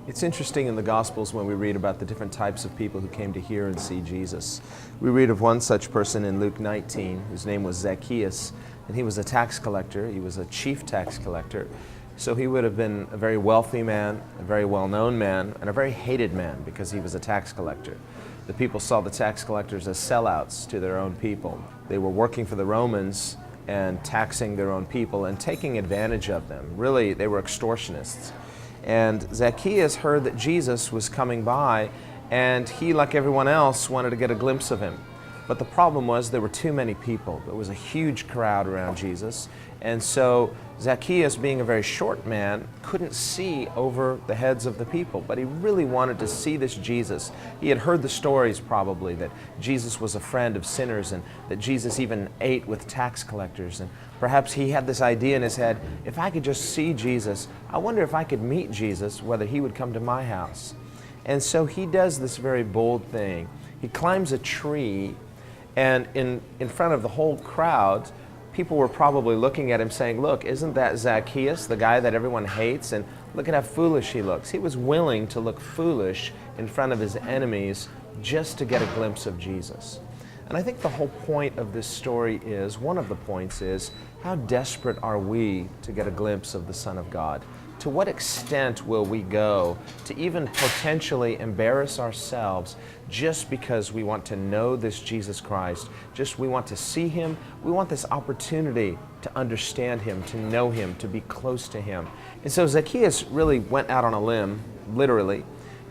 It's interesting in the Gospels when we read about the different types of people who came to hear and see Jesus. We read of one such person in Luke 19, whose name was Zacchaeus, and he was a tax collector. He was a chief tax collector. So he would have been a very wealthy man, a very well-known man, and a very hated man because he was a tax collector. The people saw the tax collectors as sellouts to their own people. They were working for the Romans and taxing their own people and taking advantage of them. Really, they were extortionists. And Zacchaeus heard that Jesus was coming by, and he, like everyone else, wanted to get a glimpse of him. But the problem was there were too many people. There was a huge crowd around Jesus. And so Zacchaeus, being a very short man, couldn't see over the heads of the people. But he really wanted to see this Jesus. He had heard the stories probably that Jesus was a friend of sinners and that Jesus even ate with tax collectors. And perhaps he had this idea in his head, if I could just see Jesus, I wonder if I could meet Jesus, whether he would come to my house. And so he does this very bold thing. He climbs a tree, and in front of the whole crowd, people were probably looking at him saying, look, isn't that Zacchaeus, the guy that everyone hates? And look at how foolish he looks. He was willing to look foolish in front of his enemies just to get a glimpse of Jesus. And I think the whole point of this story is, one of the points is, how desperate are we to get a glimpse of the Son of God? To what extent will we go to even potentially embarrass ourselves just because we want to know this Jesus Christ? Just we want to see Him. We want this opportunity to understand Him, to know Him, to be close to Him. And so Zacchaeus really went out on a limb, literally,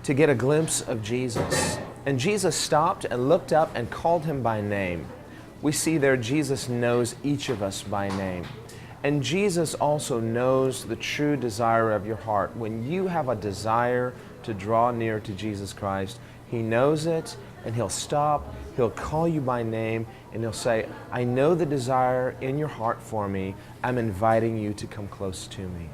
to get a glimpse of Jesus. And Jesus stopped and looked up and called him by name. We see there Jesus knows each of us by name. And Jesus also knows the true desire of your heart. When you have a desire to draw near to Jesus Christ, He knows it, and He'll stop, He'll call you by name, and He'll say, I know the desire in your heart for me. I'm inviting you to come close to me.